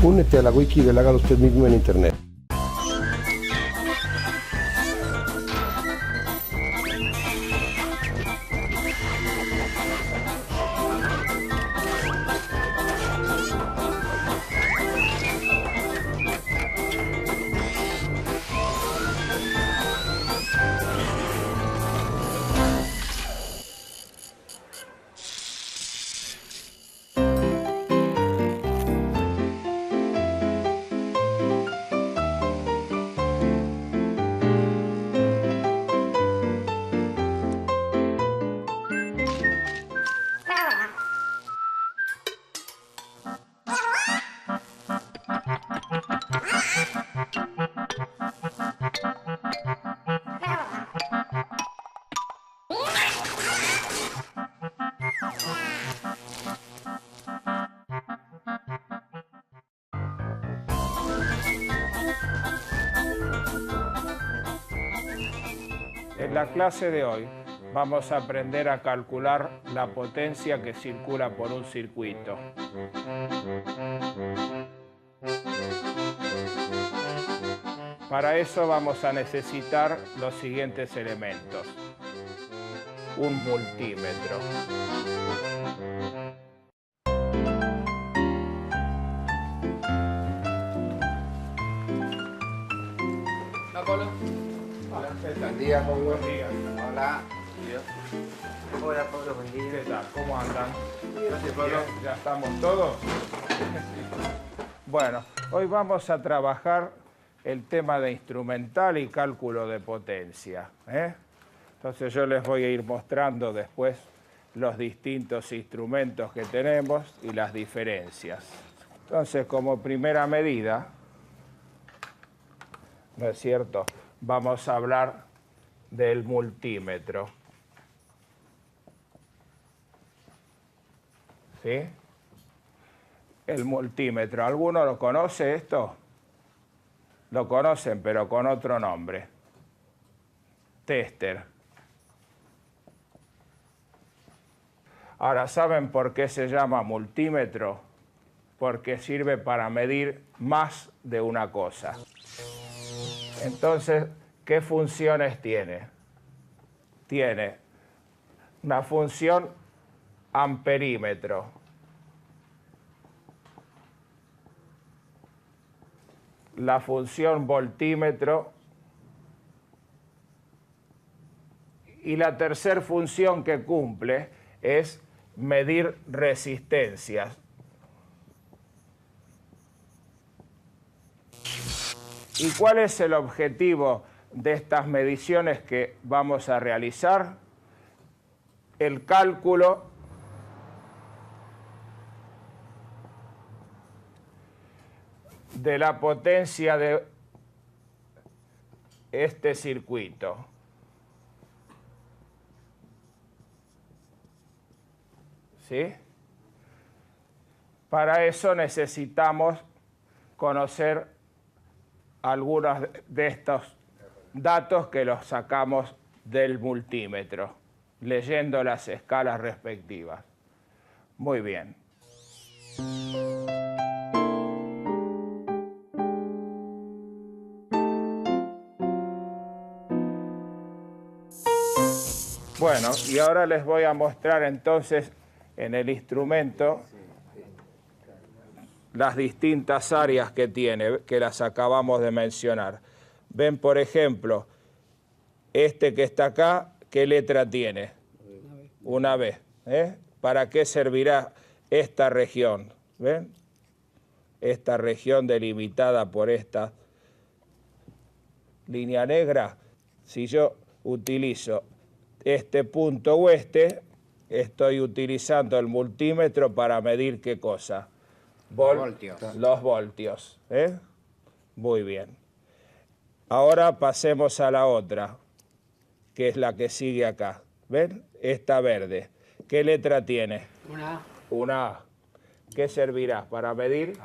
Únete a la wiki del Hágalo Usted Mismo en Internet. En la clase de hoy vamos a aprender a calcular la potencia que circula por un circuito. Para eso vamos a necesitar los siguientes elementos. Un multímetro. Buen día, Pablo. Buen día. Hola. Hola Pablo, buen día. ¿Qué tal? ¿Cómo andan? Gracias, Pablo. Bien, ¿ya estamos todos? Bueno, hoy vamos a trabajar el tema de instrumental y cálculo de potencia. Entonces yo les voy a ir mostrando después los distintos instrumentos que tenemos y las diferencias. Entonces, como primera medida, ¿no es cierto?, vamos a hablar del multímetro. ¿Sí? El multímetro. ¿Alguno lo conoce esto? Lo conocen, pero con otro nombre. Tester. Ahora, ¿saben por qué se llama multímetro? Porque sirve para medir más de una cosa. Entonces, ¿qué funciones tiene? Tiene una función amperímetro. La función voltímetro. Y la tercera función que cumple es medir resistencias. ¿Y cuál es el objetivo de estas mediciones que vamos a realizar? El cálculo de la potencia de este circuito. ¿Sí? Para eso necesitamos conocer algunos de estos datos que los sacamos del multímetro, leyendo las escalas respectivas. Muy bien. Bueno, y ahora les voy a mostrar entonces en el instrumento las distintas áreas que tiene, que las acabamos de mencionar. Ven, por ejemplo, este que está acá, ¿qué letra tiene? Una B. ¿Para qué servirá esta región? ¿Ven? Esta región delimitada por esta línea negra. Si yo utilizo este punto o estoy utilizando el multímetro para medir ¿qué cosa? Voltios. Los voltios. Muy bien. Ahora pasemos a la otra, que es la que sigue acá. ¿Ven? Esta verde. ¿Qué letra tiene? Una A. Una A. ¿Qué servirá? Para medir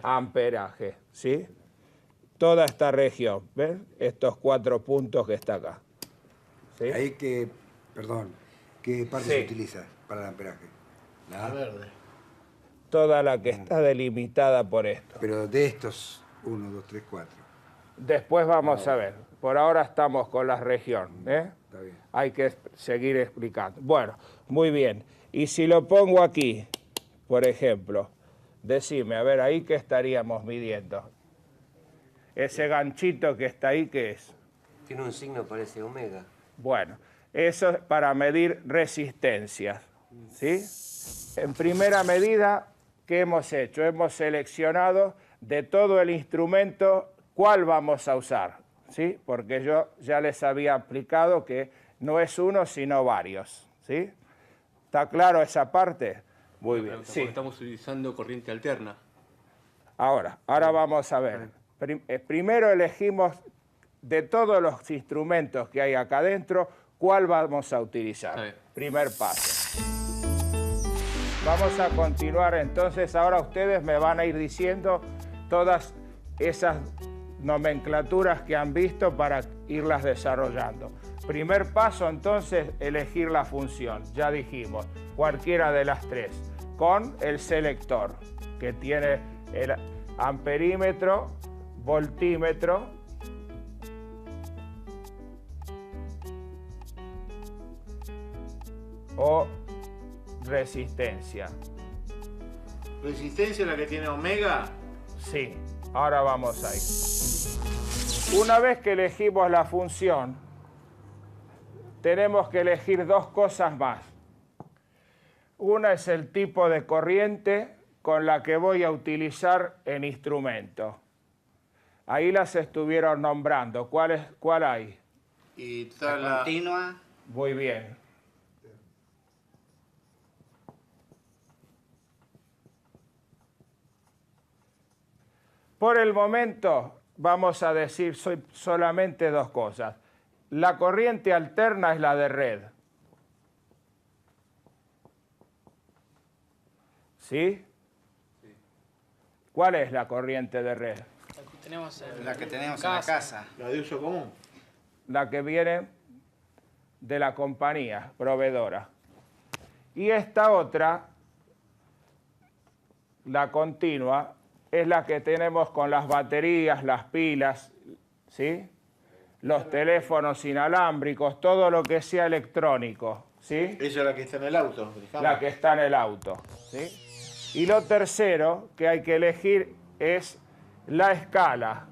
amperaje. ¿Sí? Toda esta región. ¿Ven? Estos 4 puntos que está acá. ¿Sí? Ahí que, perdón, ¿qué parte se utiliza para el amperaje? La verde. toda la que está delimitada por esto. Pero de estos, 1, 2, 3, 4. Después vamos a ver. Por ahora estamos con la región, ¿eh? Está bien. Hay que seguir explicando. Bueno, muy bien. Y si lo pongo aquí, por ejemplo, decime, a ver, ahí qué estaríamos midiendo. Ese ganchito que está ahí, ¿qué es? Tiene un signo, parece omega. Bueno, eso es para medir resistencias, ¿sí? En primera medida, ¿qué hemos hecho? Hemos seleccionado de todo el instrumento cuál vamos a usar, ¿sí? Porque yo ya les había explicado que no es uno, sino varios, ¿sí? ¿Está claro esa parte? Muy bien, sí. Estamos utilizando corriente alterna. Ahora vamos a ver. Primero elegimos de todos los instrumentos que hay acá adentro, cuál vamos a utilizar. Primer paso. Vamos a continuar entonces, ahora ustedes me van a ir diciendo todas esas nomenclaturas que han visto para irlas desarrollando. Primer paso entonces, elegir la función, ya dijimos, cualquiera de las tres, con el selector, que tiene el amperímetro, voltímetro, o resistencia. ¿Resistencia la que tiene omega? Sí, ahora vamos a ir. Una vez que elegimos la función, tenemos que elegir dos cosas más. Una es el tipo de corriente con la que voy a utilizar el instrumento. Ahí las estuvieron nombrando. ¿Cuál hay? Y está la continua. Muy bien. Por el momento vamos a decir solamente dos cosas. La corriente alterna es la de red. ¿Sí? ¿Cuál es la corriente de red? La que tenemos en la casa. la de uso común. La que viene de la compañía proveedora. Y esta otra, la continua, es la que tenemos con las baterías, las pilas, ¿sí? Los teléfonos inalámbricos, todo lo que sea electrónico, ¿sí? Esa es la que está en el auto. Dejamos. La que está en el auto, ¿sí? Y lo tercero que hay que elegir es la escala.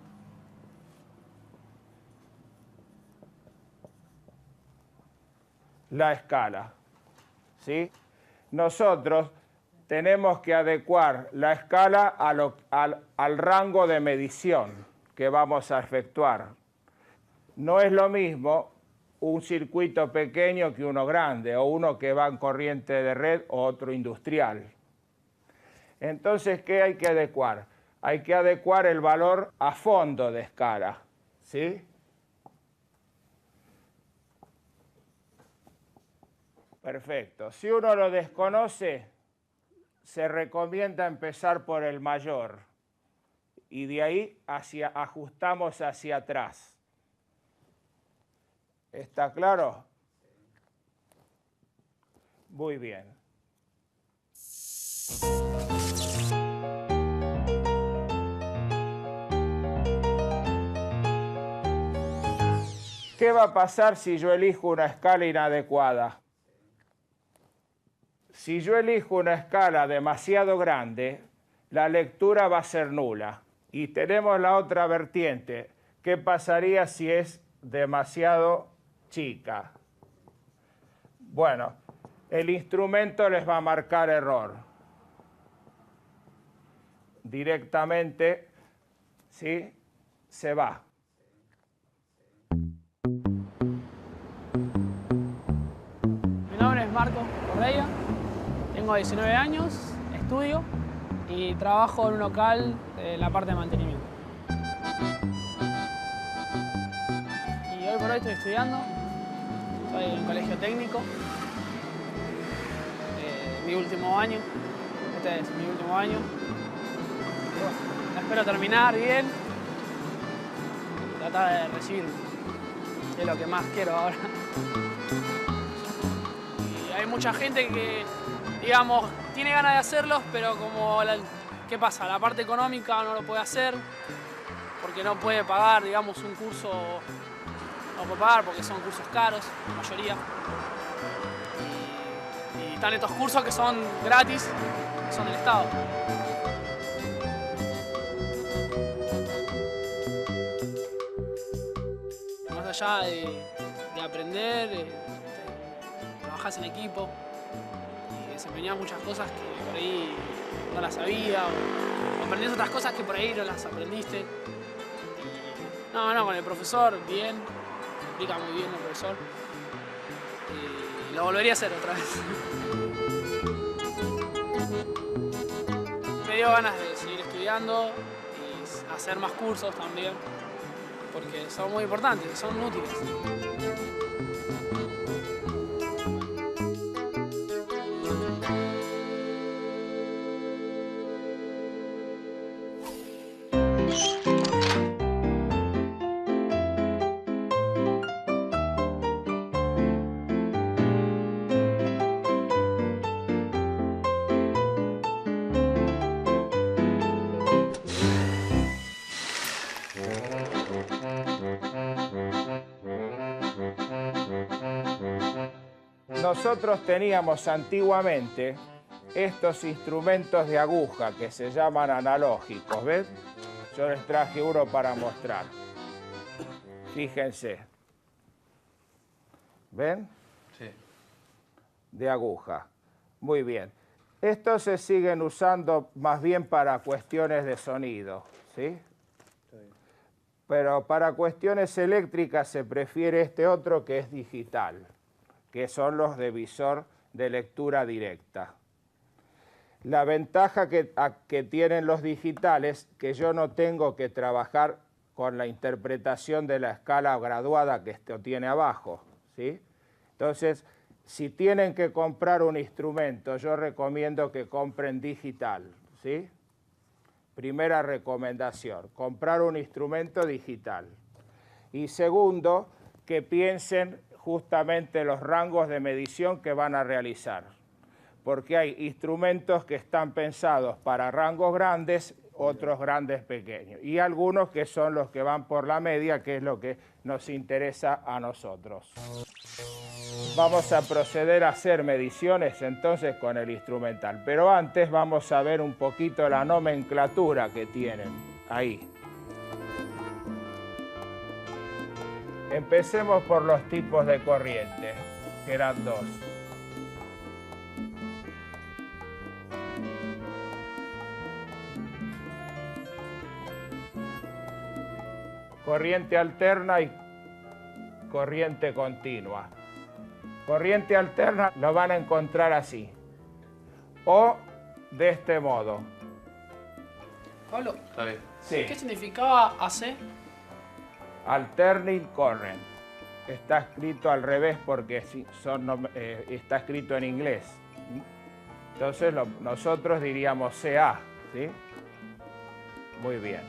La escala, ¿sí? Nosotros tenemos que adecuar la escala al rango de medición que vamos a efectuar. No es lo mismo un circuito pequeño que uno grande, o uno que va en corriente de red o otro industrial. Entonces, ¿qué hay que adecuar? Hay que adecuar el valor a fondo de escala, ¿sí? Perfecto. Si uno lo desconoce, se recomienda empezar por el mayor y de ahí ajustamos hacia atrás. ¿Está claro? Muy bien. ¿Qué va a pasar si yo elijo una escala inadecuada? Si yo elijo una escala demasiado grande, la lectura va a ser nula. Y tenemos la otra vertiente. ¿Qué pasaría si es demasiado chica? Bueno, el instrumento les va a marcar error. Directamente, ¿sí? Se va. Mi nombre es Marco Correia, tengo 19 años, estudio y trabajo en un local en la parte de mantenimiento. Y hoy por hoy estoy estudiando, estoy en un colegio técnico, mi último año, este es mi último año. Y bueno, espero terminar bien, tratar de recibirme, que es lo que más quiero ahora. Y hay mucha gente que digamos, tiene ganas de hacerlos, pero como, ¿qué pasa? La parte económica no lo puede hacer, porque no puede pagar, digamos, un curso, no puede pagar porque son cursos caros, la mayoría. Y están estos cursos que son gratis, que son del Estado. Más allá de aprender, trabajás en equipo y desempeñás muchas cosas que por ahí no las sabía o aprendés otras cosas que por ahí no las aprendiste. Y, no, con el profesor, bien, explica muy bien el profesor. Y lo volvería a hacer otra vez. Me dio ganas de seguir estudiando y hacer más cursos también, porque son muy importantes, son útiles. Nosotros teníamos antiguamente estos instrumentos de aguja que se llaman analógicos, ¿ves? Yo les traje uno para mostrar. Fíjense. ¿Ven? Sí. De aguja. Muy bien. Estos se siguen usando más bien para cuestiones de sonido, ¿sí? Pero para cuestiones eléctricas se prefiere este otro que es digital, que son los de visor de lectura directa. La ventaja que tienen los digitales, que yo no tengo que trabajar con la interpretación de la escala graduada que esto tiene abajo, ¿sí? Entonces, si tienen que comprar un instrumento, yo recomiendo que compren digital, ¿sí? Primera recomendación, comprar un instrumento digital. Y segundo, que piensen justamente los rangos de medición que van a realizar, porque hay instrumentos que están pensados para rangos grandes, otros grandes pequeños, y algunos que son los que van por la media, que es lo que nos interesa a nosotros. Vamos a proceder a hacer mediciones entonces con el instrumental, pero antes vamos a ver un poquito la nomenclatura que tienen ahí. Empecemos por los tipos de corriente, que eran dos. Corriente alterna y corriente continua. Corriente alterna lo van a encontrar así, o de este modo. Pablo, Está bien. Sí. ¿qué significaba AC? Alternating current. Está escrito al revés porque está escrito en inglés. Entonces nosotros diríamos CA, ¿sí? Muy bien.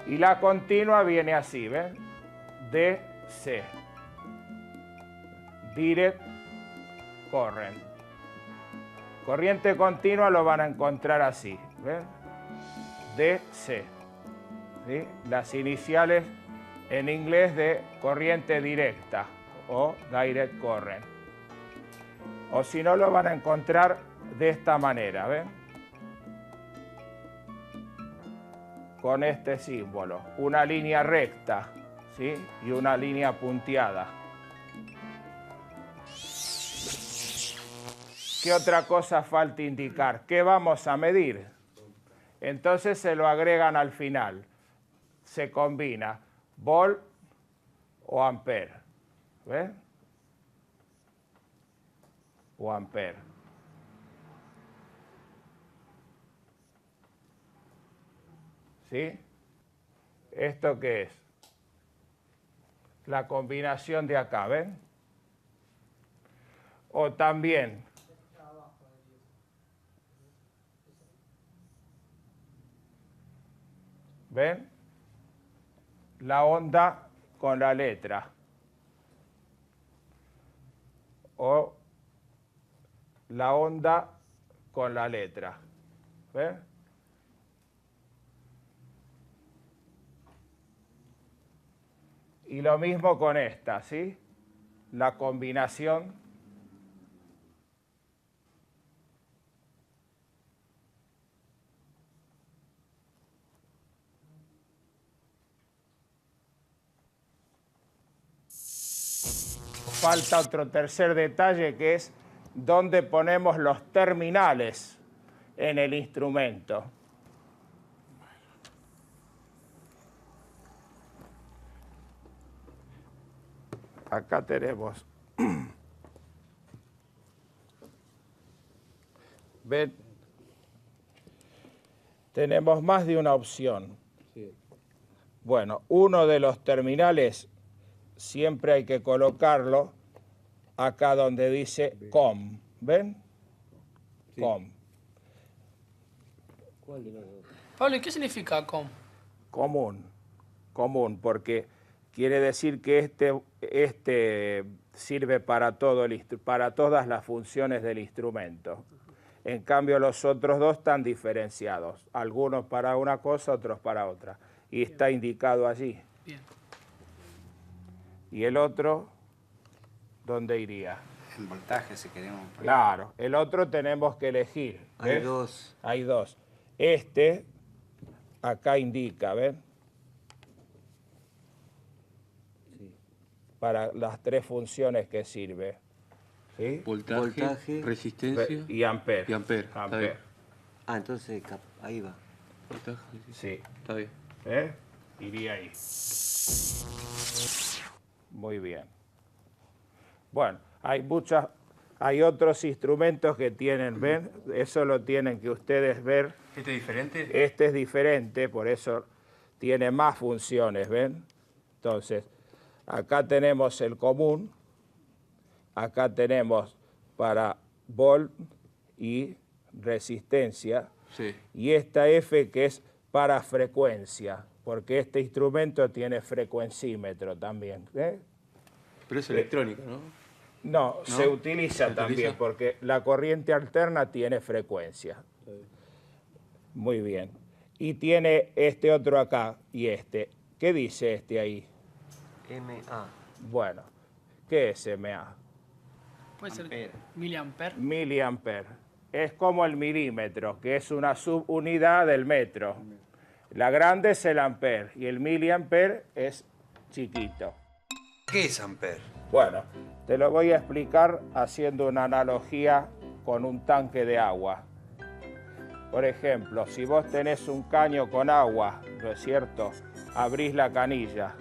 Y la continua viene así, ¿ven? DC. Direct current. Corriente continua lo van a encontrar así, ¿ven? DC. ¿Sí? Las iniciales en inglés de corriente directa o direct current. O si no, lo van a encontrar de esta manera, ¿ven? Con este símbolo, una línea recta, ¿sí? Y una línea punteada. ¿Qué otra cosa falta indicar? ¿Qué vamos a medir? Entonces se lo agregan al final. Se combina volt o ampere. ¿Ven? O ampere. ¿Sí? ¿Esto qué es? La combinación de acá, ¿ven? O también ¿ven? La onda con la letra. O la onda con la letra. ¿Ven? Y lo mismo con esta, ¿sí? La combinación falta otro tercer detalle que es dónde ponemos los terminales en el instrumento. Acá tenemos, ven, tenemos más de una opción. Bueno, uno de los terminales siempre hay que colocarlo acá donde dice COM, ¿ven? Sí. COM. Pablo, ¿y qué significa COM? Común, porque quiere decir que este sirve para todas las funciones del instrumento. En cambio, los otros dos están diferenciados, algunos para una cosa, otros para otra, y está indicado allí. Bien. ¿Y el otro dónde iría? En voltaje, si queremos. Claro, el otro tenemos que elegir. ¿Ves? Hay dos. Hay dos. Este, acá indica, ¿ven? Sí. Para las tres funciones que sirve. ¿Sí? Voltaje, resistencia Y amper. y amper. Está bien. Ah, entonces ahí va. Voltaje, Sí. está bien. Iría ahí. Muy bien. Bueno, hay otros instrumentos que tienen, ¿ven? Eso lo tienen que ustedes ver. ¿Este es diferente? Este es diferente, por eso tiene más funciones, ¿ven? Entonces, acá tenemos el común, acá tenemos para volt y resistencia, Sí. y esta F que es para frecuencia, porque este instrumento tiene frecuencímetro también. Pero es electrónico, ¿no? No, se utiliza ¿Se también, utiliza? porque la corriente alterna tiene frecuencia. Muy bien. Y tiene este otro acá y este. ¿Qué dice este ahí? MA. Bueno, ¿qué es MA? Puede ser miliamper. Miliamper. Es como el milímetro, que es una subunidad del metro. La grande es el amper y el miliamper es chiquito. ¿Qué es amper? Bueno, te lo voy a explicar haciendo una analogía con un tanque de agua. Por ejemplo, si vos tenés un caño con agua, ¿no es cierto? Abrís la canilla,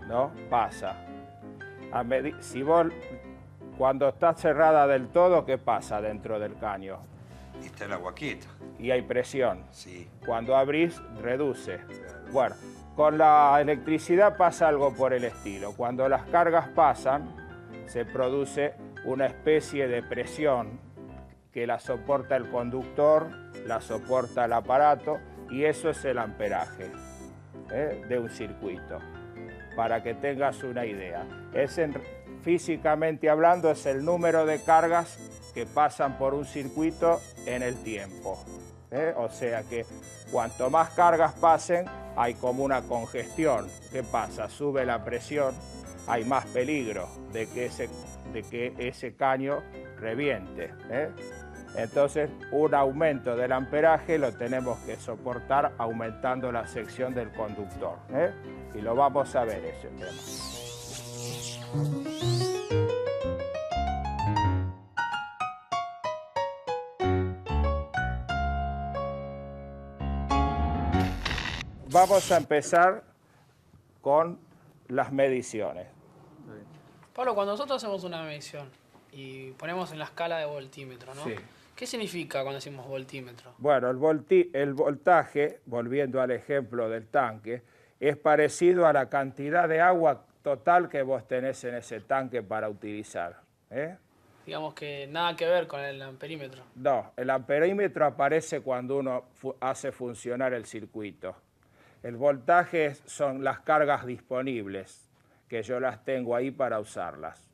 ¿no? Pasa. Si vos, cuando está cerrada del todo, ¿qué pasa dentro del caño? Está el agua quieta. Y hay presión. Sí. Cuando abrís, reduce. Bueno, con la electricidad pasa algo por el estilo. Cuando las cargas pasan, se produce una especie de presión que la soporta el conductor, la soporta el aparato, y eso es el amperaje de un circuito, para que tengas una idea. Físicamente hablando, es el número de cargas que pasan por un circuito en el tiempo. O sea que cuanto más cargas pasen, hay como una congestión. ¿Qué pasa? Sube la presión, hay más peligro de que ese caño reviente. Entonces, un aumento del amperaje lo tenemos que soportar aumentando la sección del conductor. Y lo vamos a ver ese tema. Vamos a empezar con las mediciones. Pablo, cuando nosotros hacemos una medición y ponemos en la escala de voltímetro, ¿no? Sí. ¿Qué significa cuando decimos voltímetro? Bueno, el voltaje, volviendo al ejemplo del tanque, es parecido a la cantidad de agua total que vos tenés en ese tanque para utilizar. Digamos que nada que ver con el amperímetro. No, el amperímetro aparece cuando uno hace funcionar el circuito. El voltaje son las cargas disponibles, que yo las tengo ahí para usarlas.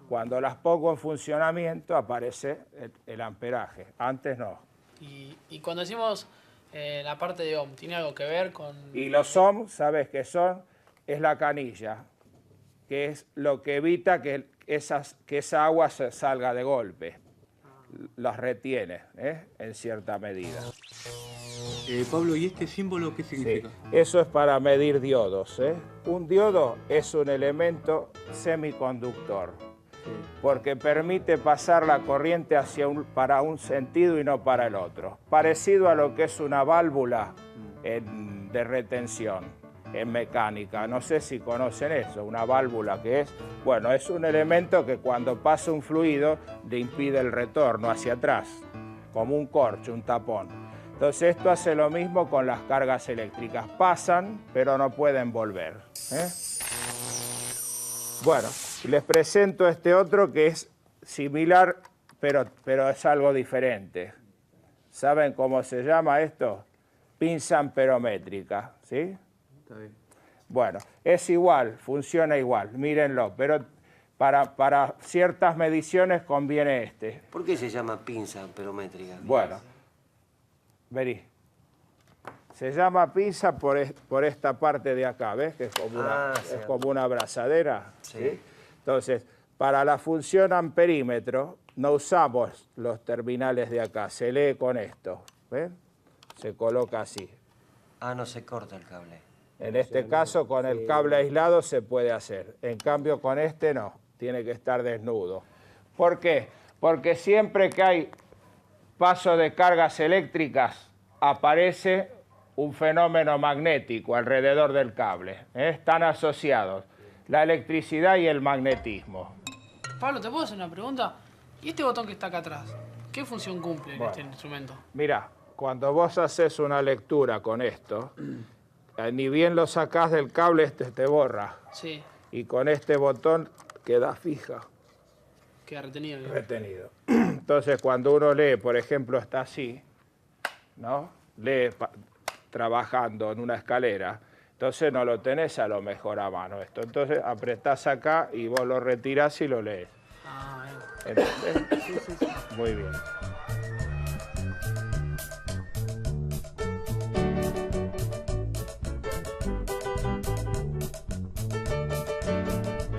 Cuando las pongo en funcionamiento aparece el amperaje, antes no. Y cuando decimos la parte de ohm, ¿tiene algo que ver con...? Y los ohm, ¿sabes qué son? Es la canilla, que es lo que evita que esa agua se salga de golpe. Los retiene, en cierta medida. Pablo, ¿y este símbolo qué Sí, significa? eso es para medir diodos. Un diodo es un elemento semiconductor, porque permite pasar la corriente para un sentido y no para el otro. Parecido a lo que es una válvula de retención en mecánica. No sé si conocen eso, una válvula que es... Bueno, es un elemento que cuando pasa un fluido le impide el retorno hacia atrás, como un corcho, un tapón. Entonces esto hace lo mismo con las cargas eléctricas. Pasan, pero no pueden volver. Bueno, les presento este otro que es similar, pero es algo diferente. ¿Saben cómo se llama esto? Pinza amperométrica, ¿sí? Está bien. Bueno, es igual, funciona igual, mírenlo, pero para ciertas mediciones conviene este. ¿Por qué se llama pinza amperométrica? Bueno, vení. Se llama pinza por esta parte de acá, ¿ves? Que es como una abrazadera. Sí. Entonces, para la función amperímetro no usamos los terminales de acá, se lee con esto, ¿ves? Se coloca así. Ah, no se corta el cable. En este caso, con el cable aislado se puede hacer. En cambio, con este no. Tiene que estar desnudo. ¿Por qué? Porque siempre que hay paso de cargas eléctricas, aparece un fenómeno magnético alrededor del cable. Están asociados la electricidad y el magnetismo. Pablo, ¿te puedo hacer una pregunta? ¿Y este botón que está acá atrás? ¿Qué función cumple en este instrumento? Mira, cuando vos haces una lectura con esto, ni bien lo sacás del cable, este te borra. Sí, Y con este botón queda fija. queda retenido. ¿No? Retenido. Entonces, cuando uno lee, por ejemplo, está así, ¿no? Lee trabajando en una escalera, entonces no lo tenés a lo mejor a mano esto. Entonces, apretás acá y vos lo retirás y lo lees. Ah, bien. ¿Entendés? Sí. Muy bien.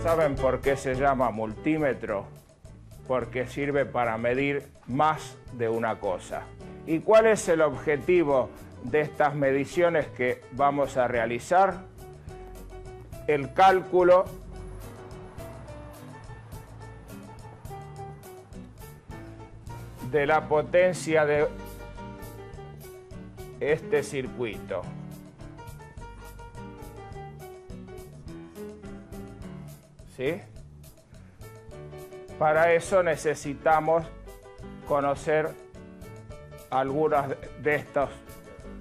¿Saben por qué se llama multímetro? Porque sirve para medir más de una cosa. ¿Y cuál es el objetivo de estas mediciones que vamos a realizar? El cálculo de la potencia de este circuito. ¿Sí? Para eso necesitamos conocer algunos de estos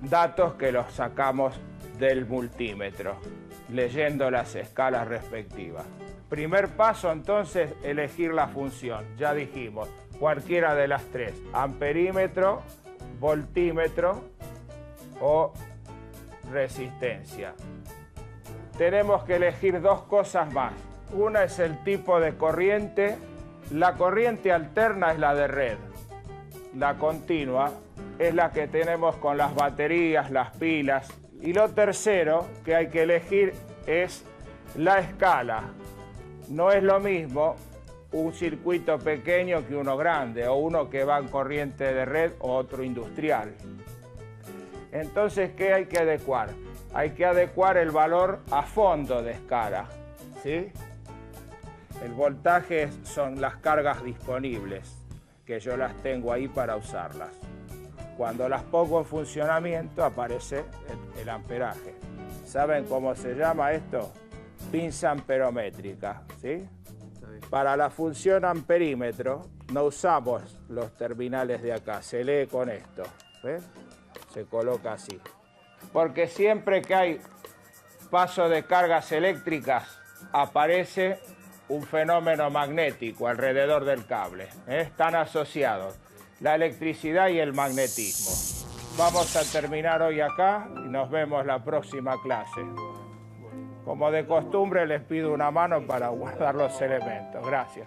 datos que los sacamos del multímetro, leyendo las escalas respectivas. Primer paso, entonces, elegir la función. Ya dijimos, cualquiera de las tres, amperímetro, voltímetro o resistencia. Tenemos que elegir dos cosas más. Una es el tipo de corriente. La corriente alterna es la de red. La continua es la que tenemos con las baterías, las pilas. Y lo tercero que hay que elegir es la escala. No es lo mismo un circuito pequeño que uno grande, o uno que va en corriente de red o otro industrial. Entonces, ¿qué hay que adecuar? Hay que adecuar el valor a fondo de escala, ¿sí? El voltaje son las cargas disponibles, que yo las tengo ahí para usarlas. Cuando las pongo en funcionamiento aparece el amperaje. ¿Saben cómo se llama esto? Pinza amperométrica, ¿sí? Para la función amperímetro no usamos los terminales de acá, se lee con esto, ¿ves? Se coloca así. Porque siempre que hay paso de cargas eléctricas aparece un fenómeno magnético alrededor del cable. Están asociados la electricidad y el magnetismo. Vamos a terminar hoy acá y nos vemos la próxima clase. Como de costumbre les pido una mano para guardar los elementos. Gracias.